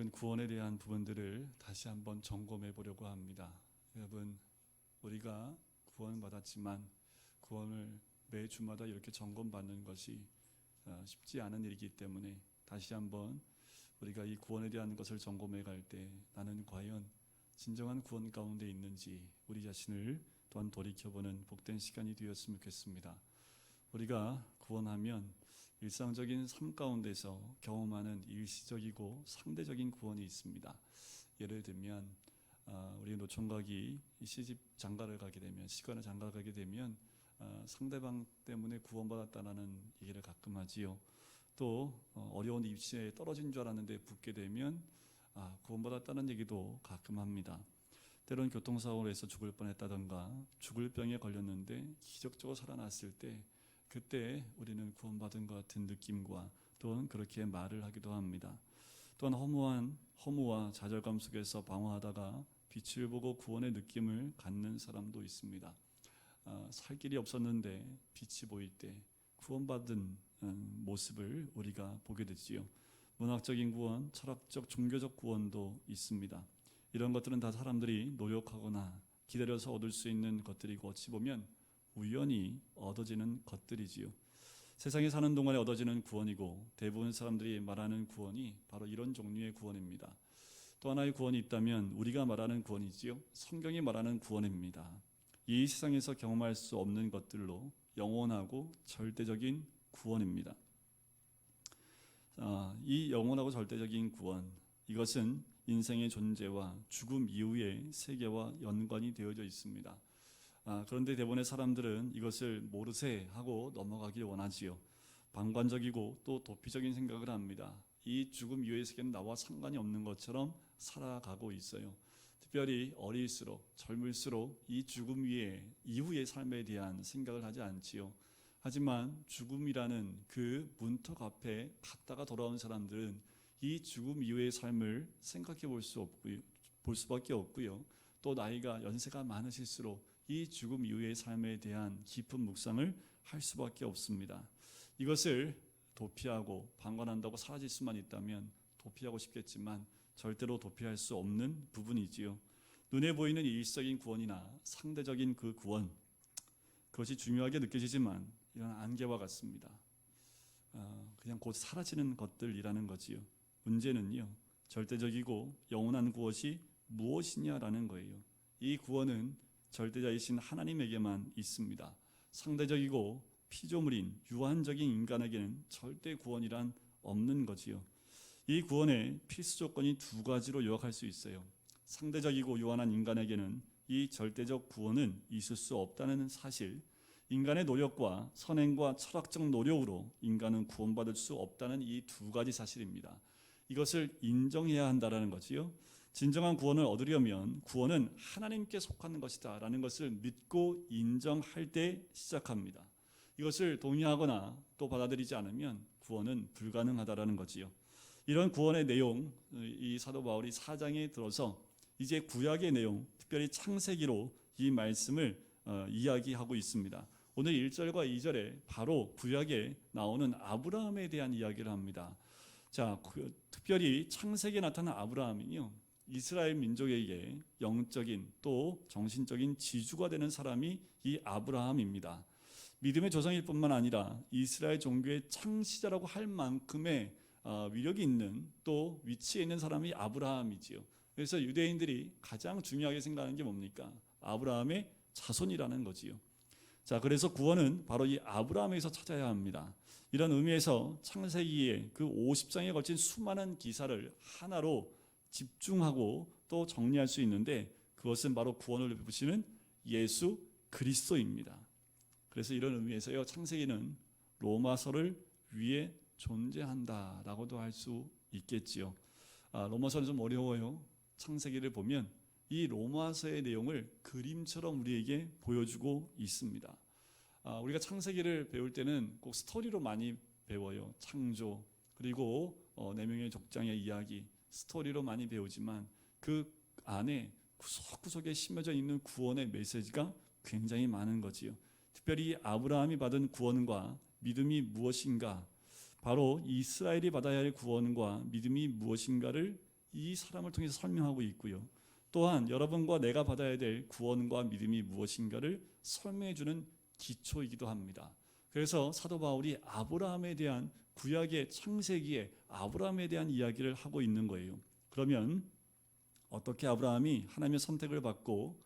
오늘은 구원에 대한 부분들을 다시 한번 점검해 보려고 합니다. 여러분, 우리가 구원받았지만 구원을 매 주마다 이렇게 점검받는 것이 쉽지 않은 일이기 때문에 다시 한번 우리가 이 구원에 대한 것을 점검해 갈 때 나는 과연 진정한 구원 가운데 있는지 우리 자신을 또한 돌이켜보는 복된 시간이 되었으면 좋겠습니다. 우리가 구원하면 일상적인 삶 가운데서 경험하는 일시적이고 상대적인 구원이 있습니다. 예를 들면 우리 노총각이 시집 장가를 가게 되면, 시간을 장가 가게 되면 상대방 때문에 구원받았다는 얘기를 가끔 하지요. 또 어려운 입시에 떨어진 줄 알았는데 붙게 되면 구원받았다는 얘기도 가끔 합니다. 때로는 교통사고로 해서 죽을 뻔했다던가 죽을 병에 걸렸는데 기적적으로 살아났을 때 그때 우리는 구원받은 것 같은 느낌과 또는 그렇게 말을 하기도 합니다. 또한 허무와 좌절감 속에서 방황하다가 빛을 보고 구원의 느낌을 갖는 사람도 있습니다. 살 길이 없었는데 빛이 보일 때 구원받은 모습을 우리가 보게 되지요. 문학적인 구원, 철학적, 종교적 구원도 있습니다. 이런 것들은 다 사람들이 노력하거나 기다려서 얻을 수 있는 것들이고 어찌 보면 우연히 얻어지는 것들이지요. 세상에 사는 동안에 얻어지는 구원이고 대부분 사람들이 말하는 구원이 바로 이런 종류의 구원입니다. 또 하나의 구원이 있다면 우리가 말하는 구원이지요. 성경이 말하는 구원입니다. 이 세상에서 경험할 수 없는 것들로 영원하고 절대적인 구원입니다. 이 영원하고 절대적인 구원, 이것은 인생의 존재와 죽음 이후의 세계와 연관이 되어져 있습니다. 그런데 대부분의 사람들은 이것을 모르세 하고 넘어가길 원하지요. 방관적이고 또 도피적인 생각을 합니다. 이 죽음 이후의 세계는 나와 상관이 없는 것처럼 살아가고 있어요. 특별히 어릴수록, 젊을수록 이 죽음 이후의 삶에 대한 생각을 하지 않지요. 하지만 죽음이라는 그 문턱 앞에 갔다가 돌아온 사람들은 이 죽음 이후의 삶을 생각해 볼 수밖에 없고요. 또 나이가 연세가 많으실수록 이 죽음 이후의 삶에 대한 깊은 묵상을 할 수밖에 없습니다. 이것을 도피하고 방관한다고 사라질 수만 있다면 도피하고 싶겠지만 절대로 도피할 수 없는 부분이지요. 눈에 보이는 일시적인 구원이나 상대적인 그 구원, 그것이 중요하게 느껴지지만 이런 안개와 같습니다. 그냥 곧 사라지는 것들이라는 거지요. 문제는요, 절대적이고 영원한 구원이 무엇이냐라는 거예요. 이 구원은 절대자이신 하나님에게만 있습니다. 상대적이고 피조물인 유한적인 인간에게는 절대 구원이란 없는 거지요. 이 구원의 필수 조건이 두 가지로 요약할 수 있어요. 상대적이고 유한한 인간에게는 이 절대적 구원은 있을 수 없다는 사실, 인간의 노력과 선행과 철학적 노력으로 인간은 구원받을 수 없다는 이 두 가지 사실입니다. 이것을 인정해야 한다는 거지요. 진정한 구원을 얻으려면 구원은 하나님께 속하는 것이다 라는 것을 믿고 인정할 때 시작합니다. 이것을 동의하거나 또 받아들이지 않으면 구원은 불가능하다라는 거지요. 이런 구원의 내용, 이 사도 바울이 4장에 들어서 이제 구약의 내용, 특별히 창세기로 이 말씀을 이야기하고 있습니다. 오늘 1절과 2절에 바로 구약에 나오는 아브라함에 대한 이야기를 합니다. 자, 특별히 창세기에 나타난 아브라함은요, 이스라엘 민족에게 영적인 또 정신적인 지주가 되는 사람이 이 아브라함입니다. 믿음의 조상일 뿐만 아니라 이스라엘 종교의 창시자라고 할 만큼의 위력이 있는 또 위치에 있는 사람이 아브라함이지요. 그래서 유대인들이 가장 중요하게 생각하는 게 뭡니까? 아브라함의 자손이라는 거지요. 자, 그래서 구원은 바로 이 아브라함에서 찾아야 합니다. 이런 의미에서 창세기의 그 50장에 걸친 수많은 기사를 하나로 집중하고 또 정리할 수 있는데 그것은 바로 구원을 베푸시는 예수 그리스도입니다. 그래서 이런 의미에서요, 창세기는 로마서를 위해 존재한다라고도 할 수 있겠지요. 로마서는 좀 어려워요. 창세기를 보면 이 로마서의 내용을 그림처럼 우리에게 보여주고 있습니다. 우리가 창세기를 배울 때는 꼭 스토리로 많이 배워요. 창조, 그리고 4명의 족장의 이야기, 스토리로 많이 배우지만 그 안에 구석구석에 심어져 있는 구원의 메시지가 굉장히 많은 거지요. 특별히 아브라함이 받은 구원과 믿음이 무엇인가, 바로 이스라엘이 받아야 할 구원과 믿음이 무엇인가를 이 사람을 통해서 설명하고 있고요. 또한 여러분과 내가 받아야 될 구원과 믿음이 무엇인가를 설명해 주는 기초이기도 합니다. 그래서 사도 바울이 아브라함에 대한 구약의 창세기에 아브라함에 대한 이야기를 하고 있는 거예요. 그러면 어떻게 아브라함이 하나님의 선택을 받고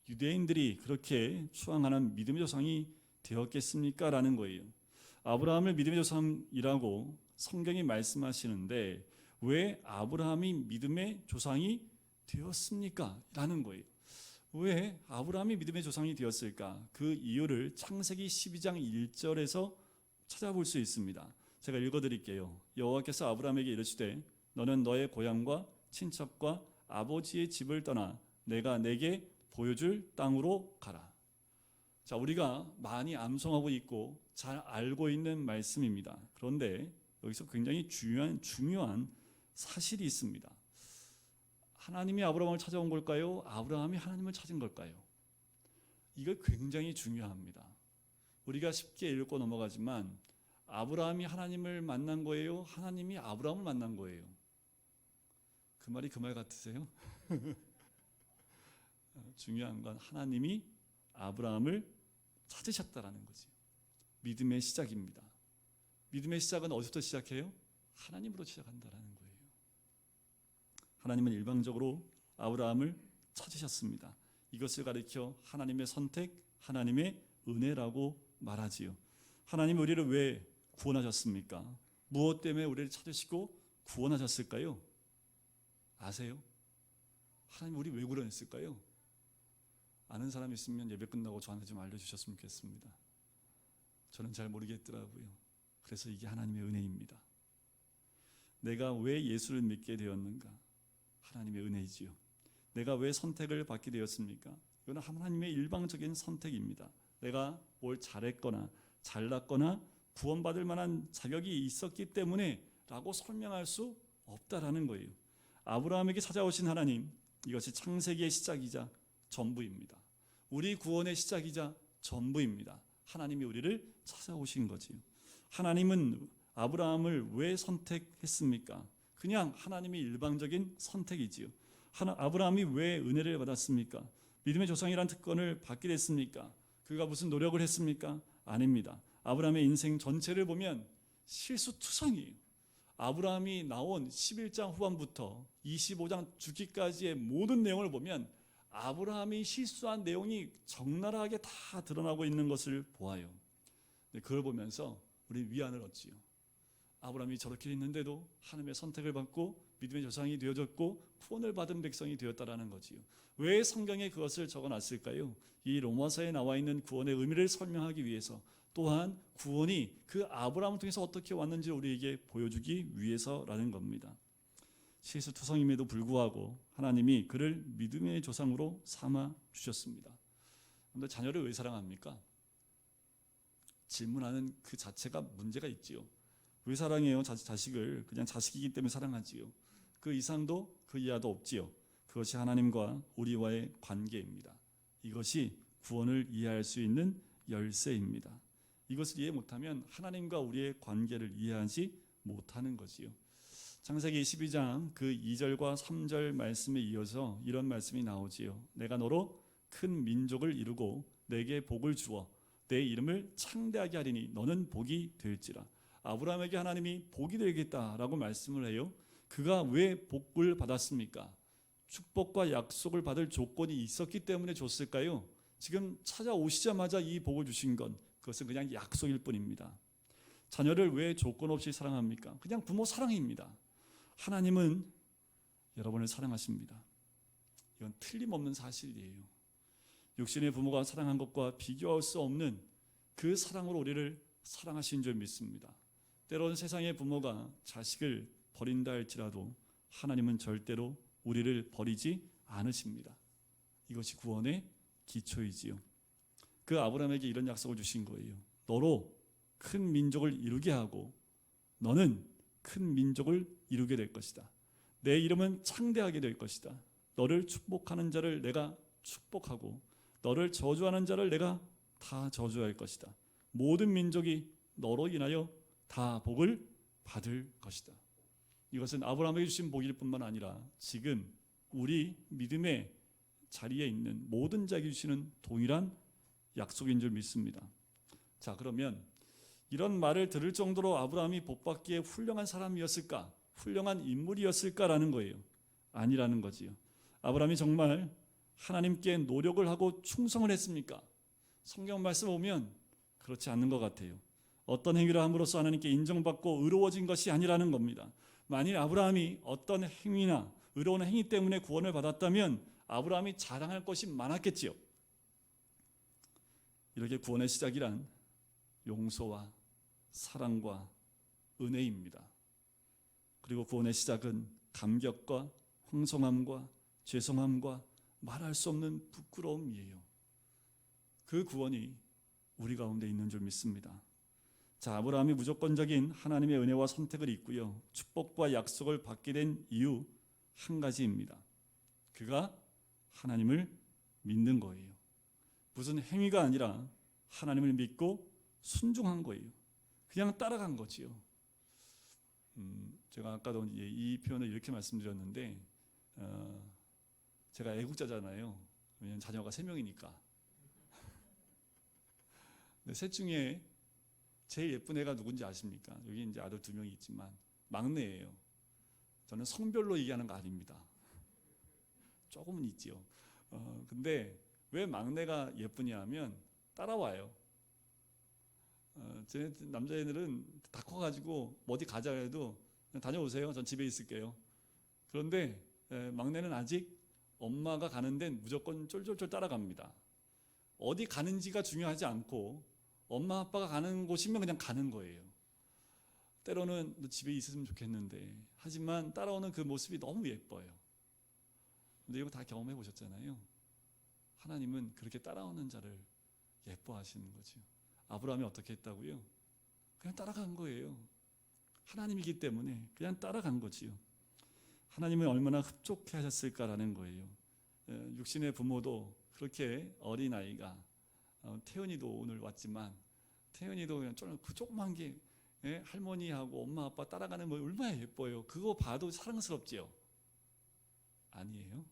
유대인들이 그렇게 추앙하는 믿음의 조상이 되었겠습니까? 라는 거예요. 아브라함을 믿음의 조상이라고 성경이 말씀하시는데 왜 아브라함이 믿음의 조상이 되었습니까? 라는 거예요. 왜 아브라함이 믿음의 조상이 되었을까? 그 이유를 창세기 12장 1절에서 찾아볼 수 있습니다. 제가 읽어드릴게요. 여호와께서 아브라함에게 이르시되 너는 너의 고향과 친척과 아버지의 집을 떠나 내가 내게 보여줄 땅으로 가라. 자, 우리가 많이 암송하고 있고 잘 알고 있는 말씀입니다. 그런데 여기서 굉장히 중요한 사실이 있습니다. 하나님이 아브라함을 찾아온 걸까요? 아브라함이 하나님을 찾은 걸까요? 이거 굉장히 중요합니다. 우리가 쉽게 읽고 넘어가지만 아브라함이 하나님을 만난 거예요? 하나님이 아브라함을 만난 거예요? 그 말이 그 말 같으세요? 중요한 건 하나님이 아브라함을 찾으셨다라는 거지. 믿음의 시작입니다. 믿음의 시작은 어디서부터 시작해요? 하나님으로 시작한다라는 거예요. 하나님은 일방적으로 아브라함을 찾으셨습니다. 이것을 가리켜 하나님의 선택, 하나님의 은혜라고 말하지요. 하나님이 우리를 왜 구원하셨습니까? 무엇 때문에 우리를 찾으시고 구원하셨을까요? 아세요? 하나님 우리 왜 구원했을까요? 아는 사람 있으면 예배 끝나고 저한테 좀 알려주셨으면 좋겠습니다. 저는 잘 모르겠더라고요. 그래서 이게 하나님의 은혜입니다. 내가 왜 예수를 믿게 되었는가? 하나님의 은혜이지요. 내가 왜 선택을 받게 되었습니까? 이건 하나님의 일방적인 선택입니다. 내가 뭘 잘했거나 잘났거나 구원받을 만한 자격이 있었기 때문에 라고 설명할 수 없다라는 거예요. 아브라함에게 찾아오신 하나님, 이것이 창세기의 시작이자 전부입니다. 우리 구원의 시작이자 전부입니다. 하나님이 우리를 찾아오신 거지요. 하나님은 아브라함을 왜 선택했습니까? 그냥 하나님의 일방적인 선택이지요. 아브라함이 왜 은혜를 받았습니까? 믿음의 조상이라는 특권을 받게 됐습니까? 그가 무슨 노력을 했습니까? 아닙니다. 아브라함의 인생 전체를 보면 실수투성이에요. 아브라함이 나온 11장 후반부터 25장 죽기까지의 모든 내용을 보면 아브라함이 실수한 내용이 적나라하게 다 드러나고 있는 것을 보아요. 그걸 보면서 우리 위안을 얻지요. 아브라함이 저렇게 했는데도 하나님의 선택을 받고 믿음의 조상이 되어졌고 구원을 받은 백성이 되었다라는 거지요. 왜 성경에 그것을 적어놨을까요? 이 로마서에 나와 있는 구원의 의미를 설명하기 위해서, 또한 구원이 그 아브라함을 통해서 어떻게 왔는지 우리에게 보여주기 위해서라는 겁니다. 실수투성임에도 불구하고 하나님이 그를 믿음의 조상으로 삼아 주셨습니다. 그런데 자녀를 왜 사랑합니까? 질문하는 그 자체가 문제가 있지요. 왜 사랑해요? 자식을 그냥 자식이기 때문에 사랑하지요. 그 이상도 그 이하도 없지요. 그것이 하나님과 우리와의 관계입니다. 이것이 구원을 이해할 수 있는 열쇠입니다. 이것을 이해 못하면 하나님과 우리의 관계를 이해하지 못하는 거지요. 창세기 22장 그 2절과 3절 말씀에 이어서 이런 말씀이 나오지요. 내가 너로 큰 민족을 이루고 내게 복을 주어 내 이름을 창대하게 하리니 너는 복이 될지라. 아브라함에게 하나님이 복이 되겠다라고 말씀을 해요. 그가 왜 복을 받았습니까? 축복과 약속을 받을 조건이 있었기 때문에 줬을까요? 지금 찾아오시자마자 이 복을 주신 건 그것은 그냥 약속일 뿐입니다. 자녀를 왜 조건 없이 사랑합니까? 그냥 부모 사랑입니다. 하나님은 여러분을 사랑하십니다. 이건 틀림없는 사실이에요. 육신의 부모가 사랑한 것과 비교할 수 없는 그 사랑으로 우리를 사랑하신 줄 믿습니다. 때로는 세상의 부모가 자식을 버린다 할지라도 하나님은 절대로 우리를 버리지 않으십니다. 이것이 구원의 기초이지요. 그 아브라함에게 이런 약속을 주신 거예요. 너로 큰 민족을 이루게 하고 너는 큰 민족을 이루게 될 것이다. 내 이름은 창대하게 될 것이다. 너를 축복하는 자를 내가 축복하고 너를 저주하는 자를 내가 다 저주할 것이다. 모든 민족이 너로 인하여 다 복을 받을 것이다. 이것은 아브라함에게 주신 복일 뿐만 아니라 지금 우리 믿음의 자리에 있는 모든 자에게 주시는 동일한 약속인 줄 믿습니다. 자, 그러면 이런 말을 들을 정도로 아브라함이 복받기에 훌륭한 사람이었을까? 훌륭한 인물이었을까라는 거예요. 아니라는 거지요. 아브라함이 정말 하나님께 노력을 하고 충성을 했습니까? 성경 말씀 보면 그렇지 않는 것 같아요. 어떤 행위를 함으로써 하나님께 인정받고 의로워진 것이 아니라는 겁니다. 만일 아브라함이 어떤 행위나 의로운 행위 때문에 구원을 받았다면 아브라함이 자랑할 것이 많았겠지요. 이렇게 구원의 시작이란 용서와 사랑과 은혜입니다. 그리고 구원의 시작은 감격과 황송함과 죄송함과 말할 수 없는 부끄러움이에요. 그 구원이 우리 가운데 있는 줄 믿습니다. 자, 아브라함이 무조건적인 하나님의 은혜와 선택을 입고요, 축복과 약속을 받게 된 이유 한 가지입니다. 그가 하나님을 믿는 거예요. 무슨 행위가 아니라 하나님을 믿고 순종한 거예요. 그냥 따라간 거지요. 제가 아까도 이 표현을 이렇게 말씀드렸는데, 제가 애국자잖아요. 왜냐하면 자녀가 3명이니까. 근데 셋 중에 제일 예쁜 애가 누군지 아십니까? 여기 이제 아들 2명이 있지만 막내예요. 저는 성별로 얘기하는 거 아닙니다. 조금은 있지요. 근데 왜 막내가 예쁘냐 하면 따라와요. 제 남자애들은 다 커가지고 어디 가자 해도 그냥 다녀오세요. 전 집에 있을게요. 그런데 막내는 아직 엄마가 가는 데는 무조건 쫄쫄쫄 따라갑니다. 어디 가는지가 중요하지 않고 엄마 아빠가 가는 곳이면 그냥 가는 거예요. 때로는 너 집에 있었으면 좋겠는데, 하지만 따라오는 그 모습이 너무 예뻐요. 근데 이거 다 경험해 보셨잖아요. 하나님은 그렇게 따라오는 자를 예뻐하시는 거죠. 아브라함이 어떻게 했다고요? 그냥 따라간 거예요. 하나님이기 때문에 그냥 따라간 거지요. 하나님은 얼마나 흡족해 하셨을까라는 거예요. 육신의 부모도 그렇게 어린아이가, 태연이도 오늘 왔지만 태연이도 그냥 그 조그만 게, 할머니하고 엄마 아빠 따라가는 거 얼마나 예뻐요. 그거 봐도 사랑스럽지요? 아니에요?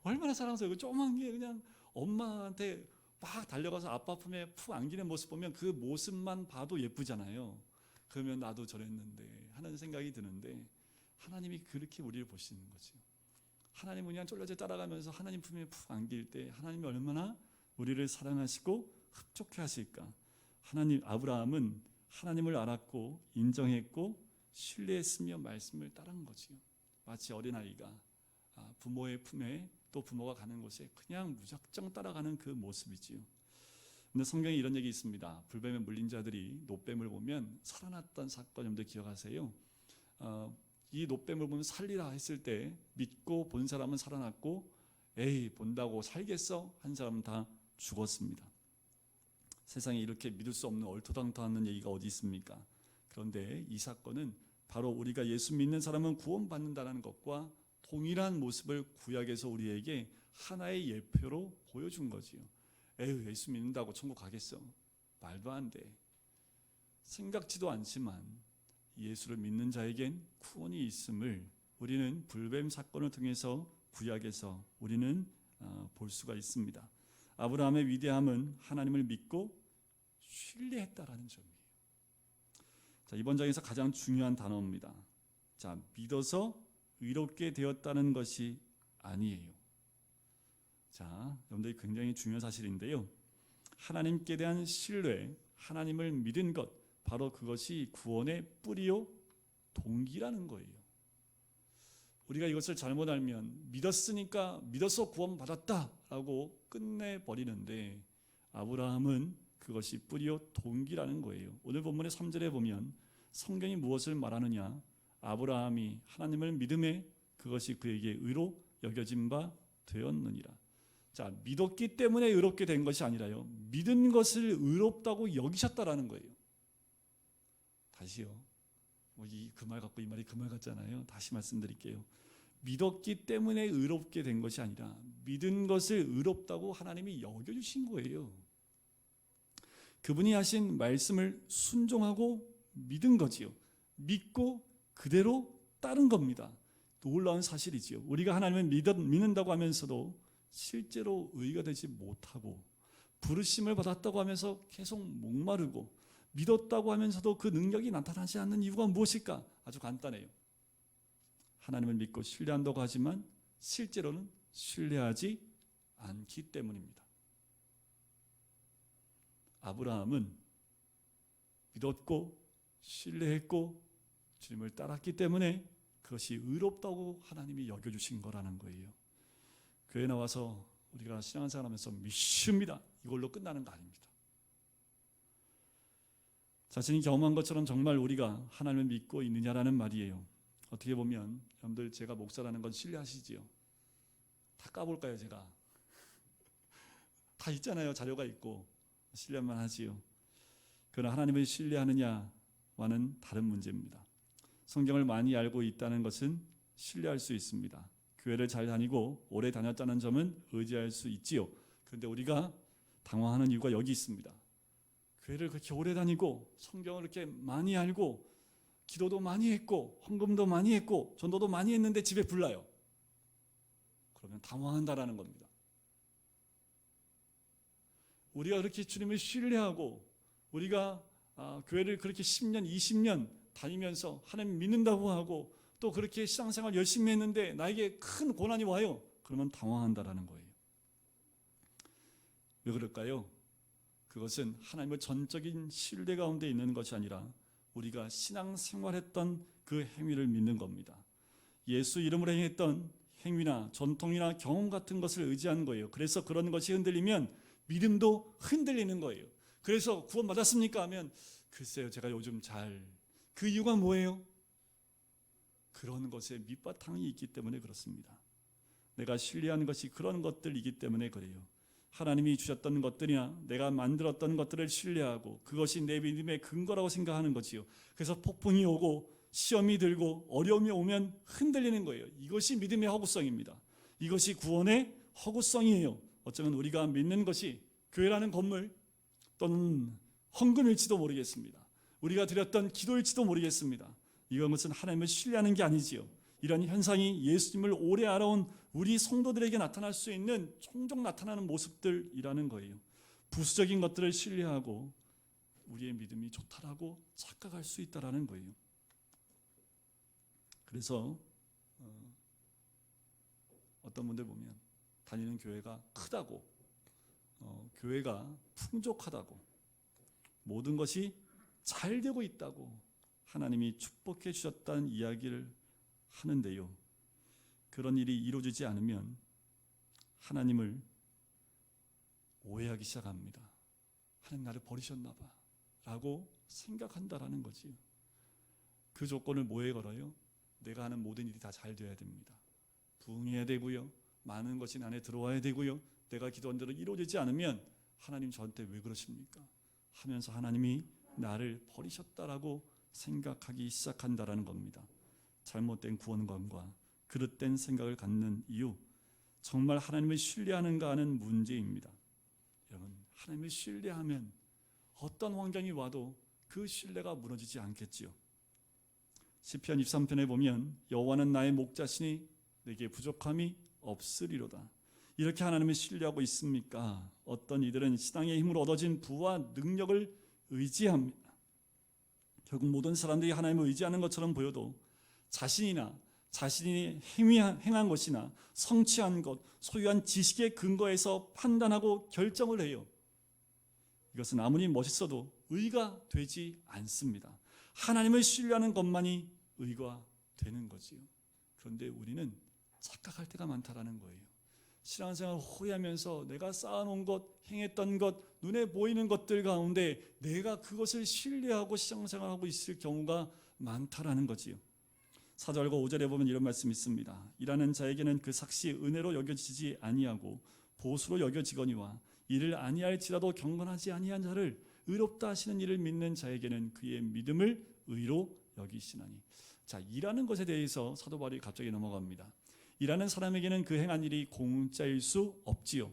얼마나 사랑스러워요. 조그만 게 그냥 엄마한테 막 달려가서 아빠 품에 푹 안기는 모습 보면 그 모습만 봐도 예쁘잖아요. 그러면 나도 저랬는데 하는 생각이 드는데, 하나님이 그렇게 우리를 보시는 거죠. 하나님은 그냥 쫄려져 따라가면서 하나님 품에 푹 안길 때 하나님이 얼마나 우리를 사랑하시고 흡족해 하실까. 아브라함은 하나님을 알았고 인정했고 신뢰했으며 말씀을 따른 거지요. 마치 어린아이가 부모의 품에, 또 부모가 가는 곳에 그냥 무작정 따라가는 그 모습이지요. 근데 성경에 이런 얘기 있습니다. 불뱀에 물린 자들이 노뱀을 보면 살아났던 사건, 여러분들 기억하세요? 이 노뱀을 보면 살리라 했을 때 믿고 본 사람은 살아났고, 에이 본다고 살겠어? 한 사람은 다 죽었습니다. 세상에 이렇게 믿을 수 없는 얼토당토하는 얘기가 어디 있습니까? 그런데 이 사건은 바로 우리가 예수 믿는 사람은 구원받는다는 것과 동일한 모습을 구약에서 우리에게 하나의 예표로 보여준 거지요. 에휴, 예수 믿는다고 천국 가겠어? 말도 안 돼. 생각지도 않지만 예수를 믿는 자에겐 구원이 있음을 우리는 불뱀 사건을 통해서 구약에서 우리는 볼 수가 있습니다. 아브라함의 위대함은 하나님을 믿고 신뢰했다라는 점이에요. 자, 이번 장에서 가장 중요한 단어입니다. 자, 믿어서 의롭게 되었다는 것이 아니에요. 자, 여러분들이 굉장히 중요한 사실인데요. 하나님께 대한 신뢰, 하나님을 믿은 것, 바로 그것이 구원의 뿌리요 동기라는 거예요. 우리가 이것을 잘못 알면 믿었으니까 믿어서 구원받았다라고 끝내버리는데, 아브라함은 그것이 뿌리요 동기라는 거예요. 오늘 본문의 3절에 보면 성경이 무엇을 말하느냐? 아브라함이 하나님을 믿음에 그것이 그에게 의로 여겨진 바 되었느니라. 자, 믿었기 때문에 의롭게 된 것이 아니라요, 믿은 것을 의롭다고 여기셨다라는 거예요. 다시요. 그 말 갖고 이 말이 그 말 같잖아요. 다시 말씀드릴게요. 믿었기 때문에 의롭게 된 것이 아니라 믿은 것을 의롭다고 하나님이 여겨주신 거예요. 그분이 하신 말씀을 순종하고 믿은 거지요. 믿고 그대로 다른 겁니다. 놀라운 사실이지요. 우리가 하나님을 믿는다고 하면서도 실제로 의가 되지 못하고, 부르심을 받았다고 하면서 계속 목마르고, 믿었다고 하면서도 그 능력이 나타나지 않는 이유가 무엇일까? 아주 간단해요. 하나님을 믿고 신뢰한다고 하지만 실제로는 신뢰하지 않기 때문입니다. 아브라함은 믿었고 신뢰했고 주님을 따랐기 때문에 그것이 의롭다고 하나님이 여겨주신 거라는 거예요. 교회 나와서 우리가 신앙생활하면서 믿습니다, 이걸로 끝나는 거 아닙니다. 자신이 경험한 것처럼 정말 우리가 하나님을 믿고 있느냐라는 말이에요. 어떻게 보면 여러분들, 제가 목사라는 건 신뢰하시지요? 다 까볼까요? 제가 다 있잖아요. 자료가 있고 신뢰만 하지요. 그러나 하나님을 신뢰하느냐와는 다른 문제입니다. 성경을 많이 알고 있다는 것은 신뢰할 수 있습니다. 교회를 잘 다니고 오래 다녔다는 점은 의지할 수 있지요. 그런데 우리가 당황하는 이유가 여기 있습니다. 교회를 그렇게 오래 다니고 성경을 이렇게 많이 알고 기도도 많이 했고 헌금도 많이 했고 전도도 많이 했는데 집에 불나요. 그러면 당황한다라는 겁니다. 우리가 그렇게 주님을 신뢰하고 우리가 교회를 그렇게 10년, 20년 다니면서 하나님 믿는다고 하고 또 그렇게 신앙생활 열심히 했는데 나에게 큰 고난이 와요. 그러면 당황한다라는 거예요. 왜 그럴까요? 그것은 하나님의 전적인 신뢰 가운데 있는 것이 아니라 우리가 신앙생활했던 그 행위를 믿는 겁니다. 예수 이름으로 행했던 행위나 전통이나 경험 같은 것을 의지하는 거예요. 그래서 그런 것이 흔들리면 믿음도 흔들리는 거예요. 그래서 구원받았습니까? 하면 글쎄요, 제가 요즘 그 이유가 뭐예요? 그런 것에 밑바탕이 있기 때문에 그렇습니다. 내가 신뢰하는 것이 그런 것들이기 때문에 그래요. 하나님이 주셨던 것들이나 내가 만들었던 것들을 신뢰하고 그것이 내 믿음의 근거라고 생각하는 거지요. 그래서 폭풍이 오고 시험이 들고 어려움이 오면 흔들리는 거예요. 이것이 믿음의 허구성입니다. 이것이 구원의 허구성이에요. 어쩌면 우리가 믿는 것이 교회라는 건물 또는 헌금일지도 모르겠습니다. 우리가 드렸던 기도일지도 모르겠습니다. 이것은 하나님을 신뢰하는 게 아니지요. 이런 현상이 예수님을 오래 알아온 우리 성도들에게 나타날 수 있는 종종 나타나는 모습들이라는 거예요. 부수적인 것들을 신뢰하고 우리의 믿음이 좋다라고 착각할 수 있다라는 거예요. 그래서 어떤 분들 보면 다니는 교회가 크다고, 교회가 풍족하다고, 모든 것이 잘 되고 있다고 하나님이 축복해 주셨다는 이야기를 하는데요. 그런 일이 이루어지지 않으면 하나님을 오해하기 시작합니다. 하나님 나를 버리셨나 봐 라고 생각한다라는 거지요. 그 조건을 뭐에 걸어요? 내가 하는 모든 일이 다 잘 돼야 됩니다. 부흥해야 되고요, 많은 것이 내 안에 들어와야 되고요, 내가 기도한 대로 이루어지지 않으면 하나님 저한테 왜 그러십니까? 하면서 하나님이 나를 버리셨다라고 생각하기 시작한다라는 겁니다. 잘못된 구원관과 그릇된 생각을 갖는 이유, 정말 하나님을 신뢰하는가 하는 문제입니다. 여러분, 하나님을 신뢰하면 어떤 환경이 와도 그 신뢰가 무너지지 않겠지요. 시편 23편에 보면 여호와는 나의 목자시니 내게 부족함이 없으리로다. 이렇게 하나님을 신뢰하고 있습니까? 어떤 이들은 신앙의 힘으로 얻어진 부와 능력을 의지합니다. 결국 모든 사람들이 하나님을 의지하는 것처럼 보여도 자신이 행한 것이나 성취한 것, 소유한 지식의 근거에서 판단하고 결정을 해요. 이것은 아무리 멋있어도 의가 되지 않습니다. 하나님을 신뢰하는 것만이 의가 되는 거지요. 그런데 우리는 착각할 때가 많다라는 거예요. 신앙생활을 호위하면서 내가 쌓아놓은 것, 행했던 것, 눈에 보이는 것들 가운데 내가 그것을 신뢰하고 신앙생활하고 있을 경우가 많다라는 거지요. 4절과 5절에 보면 이런 말씀이 있습니다. 일하는 자에게는 그 삭시 은혜로 여겨지지 아니하고 보수로 여겨지거니와 이를 아니할지라도 경건하지 아니한 자를 의롭다 하시는 이를 믿는 자에게는 그의 믿음을 의로 여기시나니. 자, 일하는 것에 대해서 사도 바울이 갑자기 넘어갑니다. 일하는 사람에게는 그 행한 일이 공짜일 수 없지요.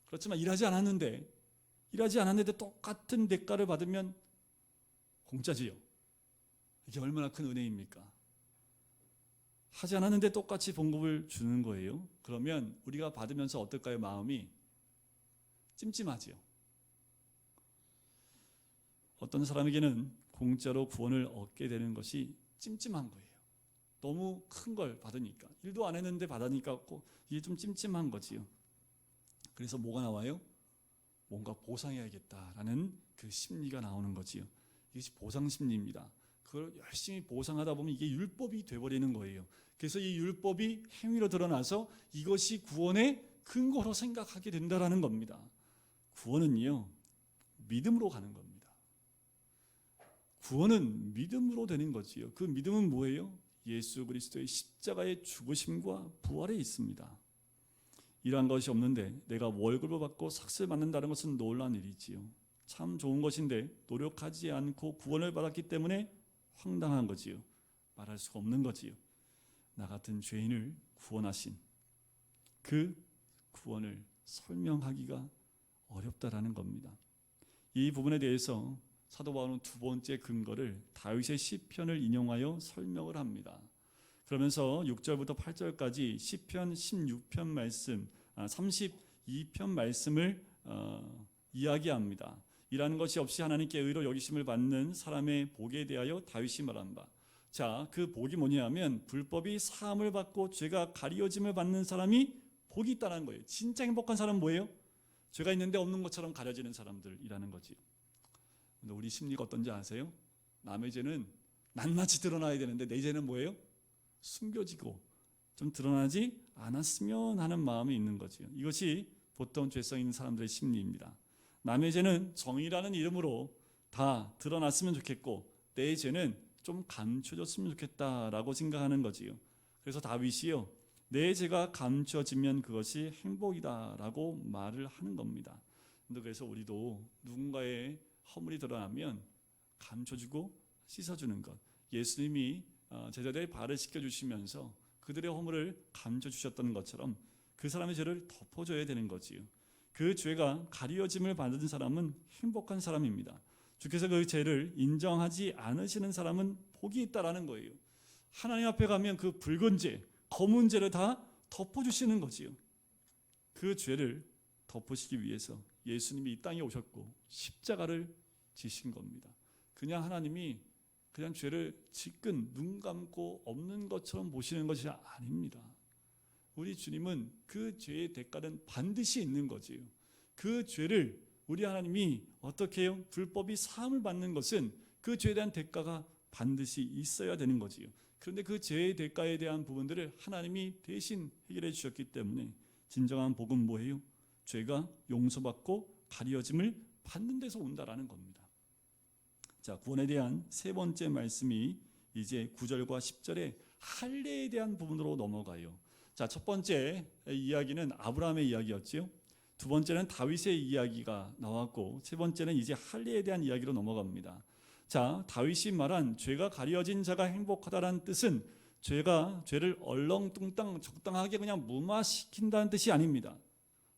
그렇지만 일하지 않았는데 똑같은 대가를 받으면 공짜지요. 이게 얼마나 큰 은혜입니까? 하지 않았는데 똑같이 봉급을 주는 거예요. 그러면 우리가 받으면서 어떨까요? 마음이 찜찜하지요. 어떤 사람에게는 공짜로 구원을 얻게 되는 것이 찜찜한 거예요. 너무 큰 걸 받으니까, 일도 안 했는데 받으니까 이게 좀 찜찜한 거지요. 그래서 뭐가 나와요? 뭔가 보상해야겠다라는 그 심리가 나오는 거지요. 이것이 보상 심리입니다. 그걸 열심히 보상하다 보면 이게 율법이 돼버리는 거예요. 그래서 이 율법이 행위로 드러나서 이것이 구원의 근거로 생각하게 된다라는 겁니다. 구원은요, 믿음으로 가는 겁니다. 구원은 믿음으로 되는 거지요. 그 믿음은 뭐예요? 예수 그리스도의 십자가의 죽으심과 부활에 있습니다. 이러한 것이 없는데 내가 월급을 받고 삭슬 받는다는 것은 놀라운 일이지요. 참 좋은 것인데 노력하지 않고 구원을 받았기 때문에 황당한 거지요. 말할 수가 없는 거지요. 나 같은 죄인을 구원하신 그 구원을 설명하기가 어렵다라는 겁니다. 이 부분에 대해서 사도 바울은 두 번째 근거를 다윗의 시편을 인용하여 설명을 합니다. 그러면서 6절부터 8절까지 시편 16편 말씀, 32편 말씀을 이야기합니다. 이라는 것이 없이 하나님께 의로 여기심을 받는 사람의 복에 대하여 다윗이 말한 바. 자, 그 복이 뭐냐면 불법이 사함을 받고 죄가 가리워짐을 받는 사람이 복이 있다는 거예요. 진짜 행복한 사람은 뭐예요? 죄가 있는데 없는 것처럼 가려지는 사람들이라는 거지. 근데 우리 심리가 어떤지 아세요? 남의 죄는 낱낱이 드러나야 되는데 내 죄는 뭐예요? 숨겨지고 좀 드러나지 않았으면 하는 마음이 있는 거지요. 이것이 보통 죄성 있는 사람들의 심리입니다. 남의 죄는 정의라는 이름으로 다 드러났으면 좋겠고 내 죄는 좀 감춰졌으면 좋겠다라고 생각하는 거지요. 그래서 다윗이요, 내 죄가 감춰지면 그것이 행복이다라고 말을 하는 겁니다. 그래서 우리도 누군가의 허물이 드러나면 감춰주고 씻어주는 것, 예수님이 제자들의 발을 씻겨주시면서 그들의 허물을 감춰주셨던 것처럼 그 사람의 죄를 덮어줘야 되는 거지요. 그 죄가 가리워짐을 받은 사람은 행복한 사람입니다. 주께서 그 죄를 인정하지 않으시는 사람은 복이 있다라는 거예요. 하나님 앞에 가면 그 붉은 죄, 검은 죄를 다 덮어주시는 거지요. 그 죄를 덮으시기 위해서 예수님이 이 땅에 오셨고 십자가를 지신 겁니다. 그냥 하나님이 그냥 죄를 지끈 눈 감고 없는 것처럼 보시는 것이 아닙니다. 우리 주님은 그 죄의 대가는 반드시 있는 거지요. 그 죄를 우리 하나님이 어떻게 해요? 불법이 사함을 받는 것은 그 죄에 대한 대가가 반드시 있어야 되는 거지요. 그런데 그 죄의 대가에 대한 부분들을 하나님이 대신 해결해 주셨기 때문에 진정한 복은 뭐예요? 죄가 용서받고 가리워짐을 받는 데서 온다라는 겁니다. 자, 구원에 대한 세 번째 말씀이 이제 9절과 10절에 할례에 대한 부분으로 넘어가요. 자, 첫 번째 이야기는 아브라함의 이야기였지요. 두 번째는 다윗의 이야기가 나왔고 세 번째는 이제 할례에 대한 이야기로 넘어갑니다. 자, 다윗이 말한 죄가 가려진 자가 행복하다라는 뜻은 죄를 얼렁뚱땅 적당하게 그냥 무마시킨다는 뜻이 아닙니다.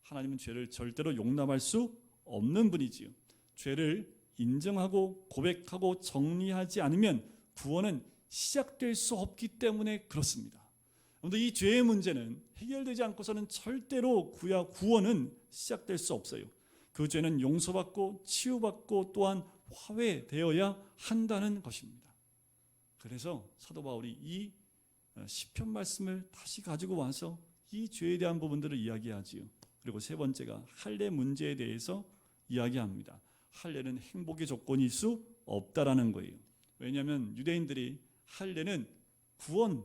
하나님은 죄를 절대로 용납할 수 없는 분이지요. 죄를 인정하고 고백하고 정리하지 않으면 구원은 시작될 수 없기 때문에 그렇습니다. 그런데 이 죄의 문제는 해결되지 않고서는 절대로 구원은 시작될 수 없어요. 그 죄는 용서받고 치유받고 또한 화해되어야 한다는 것입니다. 그래서 사도 바울이 이 시편 말씀을 다시 가지고 와서 이 죄에 대한 부분들을 이야기하지요. 그리고 세 번째가 할례 문제에 대해서 이야기합니다. 할례는 행복의 조건일 수 없다라는 거예요. 왜냐하면 유대인들이 할례는 구원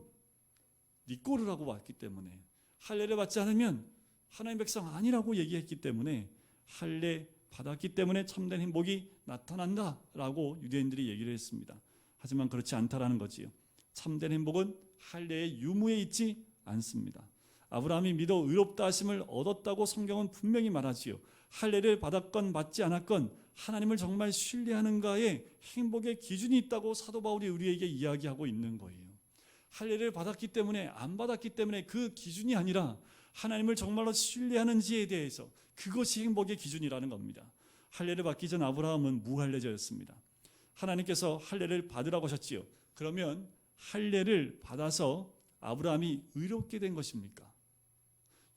니꼬를 하고 왔기 때문에 할례를 받지 않으면 하나님 백성 아니라고 얘기했기 때문에 할례 받았기 때문에 참된 행복이 나타난다라고 유대인들이 얘기를 했습니다. 하지만 그렇지 않다라는 거지요. 참된 행복은 할례의 유무에 있지 않습니다. 아브라함이 믿어 의롭다 하심을 얻었다고 성경은 분명히 말하지요. 할례를 받았건 받지 않았건 하나님을 정말 신뢰하는가에 행복의 기준이 있다고 사도 바울이 우리에게 이야기하고 있는 거예요. 할례를 받았기 때문에 안 받았기 때문에 그 기준이 아니라 하나님을 정말로 신뢰하는지에 대해서 그것이 행복의 기준이라는 겁니다. 할례를 받기 전 아브라함은 무할례자였습니다. 하나님께서 할례를 받으라고 하셨지요. 그러면 할례를 받아서 아브라함이 의롭게 된 것입니까?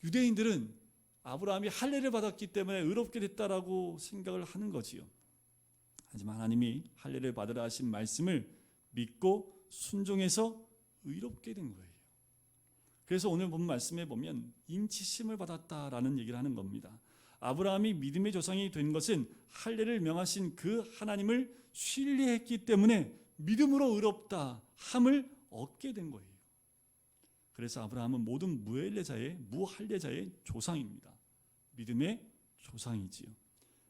유대인들은 아브라함이 할례를 받았기 때문에 의롭게 됐다라고 생각을 하는 거지요. 하지만 하나님이 할례를 받으라 하신 말씀을 믿고 순종해서 의롭게 된 거예요. 그래서 오늘 본 말씀에 보면 인치심을 받았다라는 얘기를 하는 겁니다. 아브라함이 믿음의 조상이 된 것은 할례를 명하신 그 하나님을 신뢰했기 때문에 믿음으로 의롭다 함을 얻게 된 거예요. 그래서 아브라함은 모든 무할례자의 조상입니다. 믿음의 조상이지요.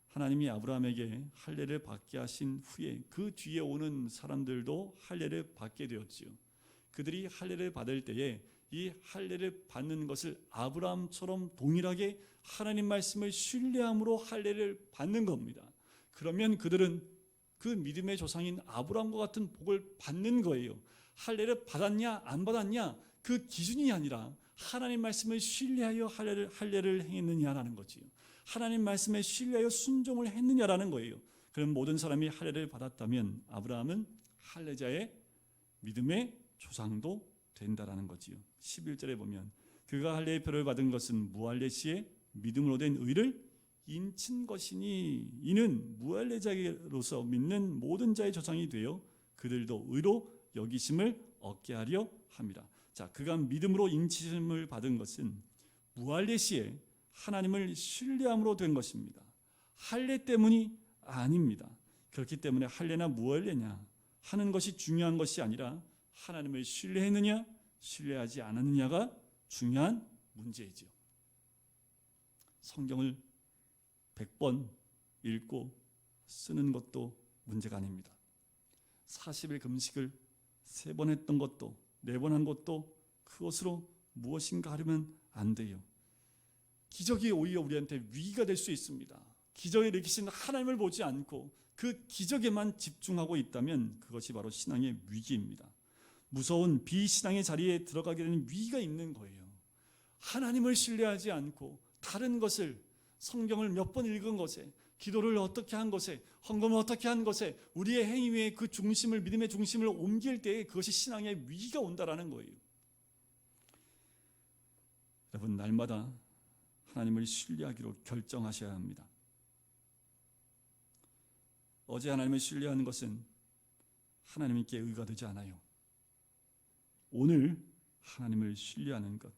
하나님이 아브라함에게 할례를 받게 하신 후에 그 뒤에 오는 사람들도 할례를 받게 되었지요. 그들이 할례를 받을 때에 이 할례를 받는 것을 아브라함처럼 동일하게 하나님 말씀을 신뢰함으로 할례를 받는 겁니다. 그러면 그들은 그 믿음의 조상인 아브라함과 같은 복을 받는 거예요. 할례를 받았냐 안 받았냐 그 기준이 아니라 하나님 말씀을 신뢰하여 할례를 행했느냐라는 거지요. 하나님 말씀에 신뢰하여 순종을 했느냐라는 거예요. 그럼 모든 사람이 할례를 받았다면 아브라함은 할례자의 믿음의 조상도 된다라는 거지요. 11절에 보면 그가 할례의 표를 받은 것은 무할례 시에 믿음으로 된 의를 인친 것이니 이는 무할례자로서 믿는 모든 자의 조상이 되어 그들도 의로 여기심을 얻게 하려 함이라. 자, 그가 믿음으로 인치심을 받은 것은 무할례 시에 하나님을 신뢰함으로 된 것입니다. 할례 때문이 아닙니다. 그렇기 때문에 할례나 무할례냐 하는 것이 중요한 것이 아니라 하나님을 신뢰했느냐 신뢰하지 않았느냐가 중요한 문제이죠. 성경을 100번 읽고 쓰는 것도 문제가 아닙니다. 40일 금식을 3번 했던 것도 4번 한 것도 그것으로 무엇인가 하려면 안 돼요. 기적이 오히려 우리한테 위기가 될 수 있습니다. 기적을 일으키신 하나님을 보지 않고 그 기적에만 집중하고 있다면 그것이 바로 신앙의 위기입니다. 무서운 비신앙의 자리에 들어가게 되는 위기가 있는 거예요. 하나님을 신뢰하지 않고 다른 것을 성경을 몇 번 읽은 것에 기도를 어떻게 한 것에 헌금을 어떻게 한 것에 우리의 행위 위에 그 중심을 믿음의 중심을 옮길 때에 그것이 신앙의 위기가 온다라는 거예요. 여러분 날마다 하나님을 신뢰하기로 결정하셔야 합니다. 어제 하나님을 신뢰하는 것은 하나님께 의가 되지 않아요. 오늘 하나님을 신뢰하는 것,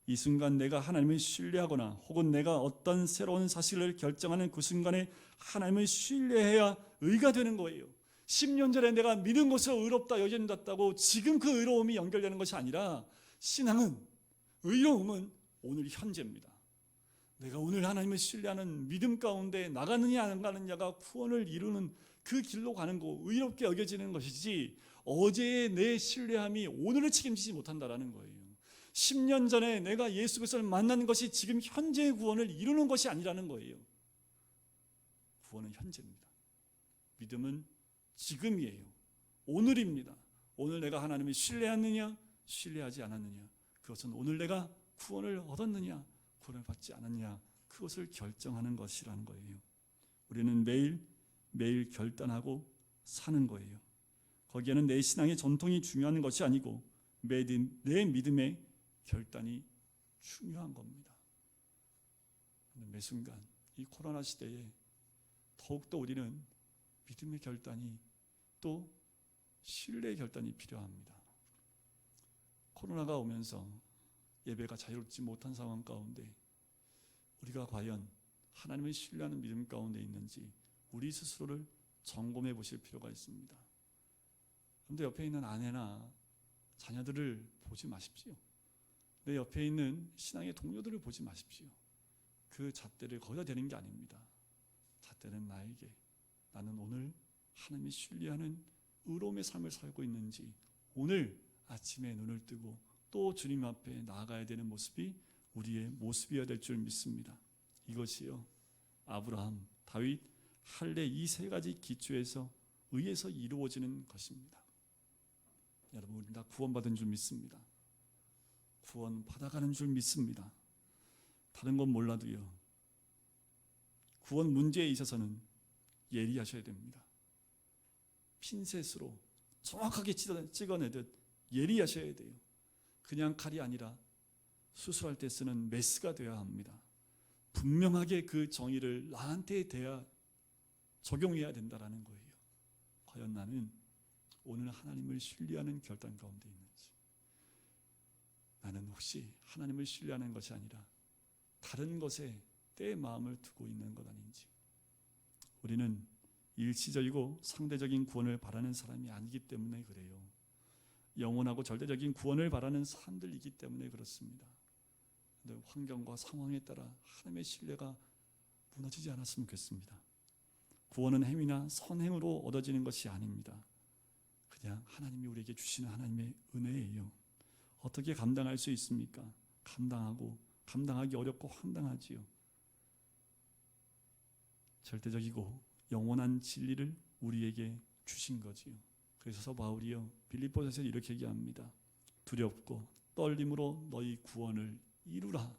이 순간 내가 하나님을 신뢰하거나 혹은 내가 어떤 새로운 사실을 결정하는 그 순간에 하나님을 신뢰해야 의가 되는 거예요. 10년 전에 내가 믿은 것으로 의롭다 여겨진다고 지금 그 의로움이 연결되는 것이 아니라 신앙은, 의로움은 오늘 현재입니다. 내가 오늘 하나님을 신뢰하는 믿음 가운데 나가느냐 안 가느냐가 구원을 이루는 그 길로 가는 거, 의롭게 여겨지는 것이지 어제의 내 신뢰함이 오늘을 책임지지 못한다라는 거예요. 10년 전에 내가 예수 그리스도를 만난 것이 지금 현재의 구원을 이루는 것이 아니라는 거예요. 구원은 현재입니다. 믿음은 지금이에요. 오늘입니다. 오늘 내가 하나님을 신뢰하느냐 신뢰하지 않았느냐, 그것은 오늘 내가 구원을 얻었느냐 구원을 받지 않았냐, 그것을 결정하는 것이라는 거예요. 우리는 매일 결단하고 사는 거예요. 거기에는 내 신앙의 전통이 중요한 것이 아니고 내 믿음의 결단이 중요한 겁니다. 매 순간 이 코로나 시대에 더욱더 우리는 믿음의 결단이 또 신뢰의 결단이 필요합니다. 코로나가 오면서 예배가 자유롭지 못한 상황 가운데 우리가 과연 하나님을 신뢰하는 믿음 가운데 있는지 우리 스스로를 점검해 보실 필요가 있습니다. 그런데 옆에 있는 아내나 자녀들을 보지 마십시오. 내 옆에 있는 신앙의 동료들을 보지 마십시오. 그 잣대를 거기다 대는 게 아닙니다. 잣대는 나에게, 나는 오늘 하나님이 신뢰하는 의로움의 삶을 살고 있는지 오늘 아침에 눈을 뜨고 또 주님 앞에 나아가야 되는 모습이 우리의 모습이어야 될 줄 믿습니다. 이것이요 아브라함, 다윗, 할례 이 세 가지 기초에서 의해서 이루어지는 것입니다. 여러분 우리 다 구원받은 줄 믿습니다. 구원 받아가는 줄 믿습니다. 다른 건 몰라도요 구원 문제에 있어서는 예리하셔야 됩니다. 핀셋으로 정확하게 찍어내듯 예리하셔야 돼요. 그냥 칼이 아니라 수술할 때 쓰는 메스가 되어야 합니다. 분명하게 그 정의를 나한테 적용해야 된다라는 거예요. 과연 나는 오늘 하나님을 신뢰하는 결단 가운데 있는지, 나는 혹시 하나님을 신뢰하는 것이 아니라 다른 것에 내 마음을 두고 있는 것 아닌지. 우리는 일시적이고 상대적인 구원을 바라는 사람이 아니기 때문에 그래요. 영원하고 절대적인 구원을 바라는 사람들이기 때문에 그렇습니다. 그런데 환경과 상황에 따라 하나님의 신뢰가 무너지지 않았으면 좋겠습니다. 구원은 행위나 선행으로 얻어지는 것이 아닙니다. 그냥 하나님이 우리에게 주시는 하나님의 은혜예요. 어떻게 감당할 수 있습니까? 감당하기 어렵고 황당하지요. 절대적이고 영원한 진리를 우리에게 주신 거지요. 그래서 바울이요 빌립보서에서 이렇게 얘기합니다. 두렵고 떨림으로 너희 구원을 이루라.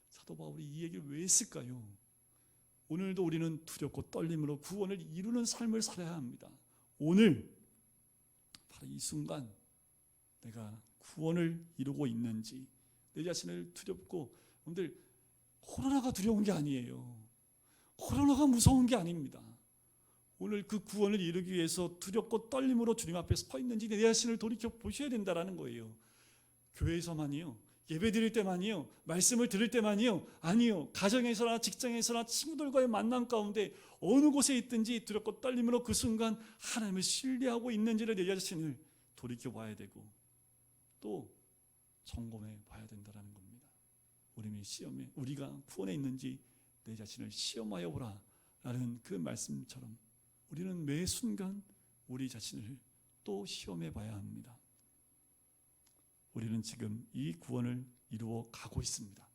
사도 바울이 이 얘기를 왜 했을까요? 오늘도 우리는 두렵고 떨림으로 구원을 이루는 삶을 살아야 합니다. 오늘 바로 이 순간 내가 구원을 이루고 있는지, 내 자신을 두렵고, 여러분들 코로나가 두려운 게 아니에요. 코로나가 무서운 게 아닙니다. 오늘 그 구원을 이루기 위해서 두렵고 떨림으로 주님 앞에 서 있는지 내 자신을 돌이켜 보셔야 된다는 거예요. 교회에서만이요, 예배 드릴 때만이요, 말씀을 들을 때만이요, 아니요, 가정에서나 직장에서나 친구들과의 만남 가운데 어느 곳에 있든지 두렵고 떨림으로 그 순간 하나님을 신뢰하고 있는지를 내 자신을 돌이켜 봐야 되고 또 점검해 봐야 된다는 겁니다. 우리가 구원에 있는지 내 자신을 시험하여 보라 라는 그 말씀처럼 우리는 매 순간 우리 자신을 또 시험해 봐야 합니다. 우리는 지금 이 구원을 이루어 가고 있습니다.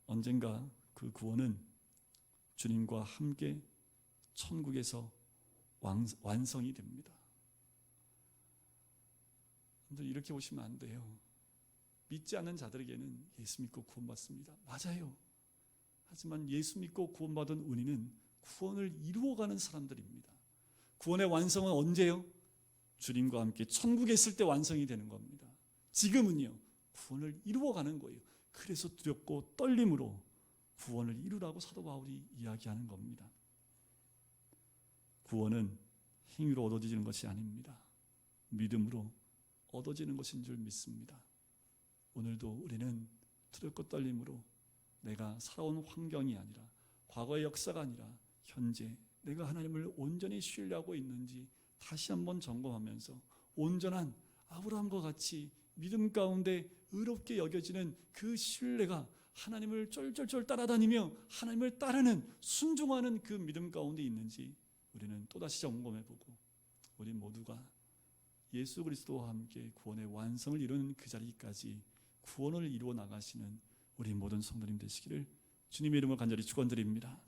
언젠가 그 구원은 주님과 함께 천국에서 완성이 됩니다. 이렇게 보시면 안 돼요. 믿지 않는 자들에게는 예수 믿고 구원받습니다. 맞아요. 하지만 예수 믿고 구원받은 우리는 구원을 이루어가는 사람들입니다. 구원의 완성은 언제요? 주님과 함께 천국에 있을 때 완성이 되는 겁니다. 지금은요, 구원을 이루어가는 거예요. 그래서 두렵고 떨림으로 구원을 이루라고 사도 바울이 이야기하는 겁니다. 구원은 행위로 얻어지는 것이 아닙니다. 믿음으로 얻어지는 것인 줄 믿습니다. 오늘도 우리는 두렵고 떨림으로 내가 살아온 환경이 아니라, 과거의 역사가 아니라 현재 내가 하나님을 온전히 신뢰하고 있는지 다시 한번 점검하면서 온전한 아브라함과 같이 믿음 가운데 의롭게 여겨지는 그 신뢰가 하나님을 쫄쫄쫄 따라다니며 하나님을 따르는 순종하는 그 믿음 가운데 있는지 우리는 또다시 점검해보고, 우리 모두가 예수 그리스도와 함께 구원의 완성을 이루는 그 자리까지 구원을 이루어 나가시는 우리 모든 성도님 되시기를 주님의 이름으로 간절히 축원드립니다.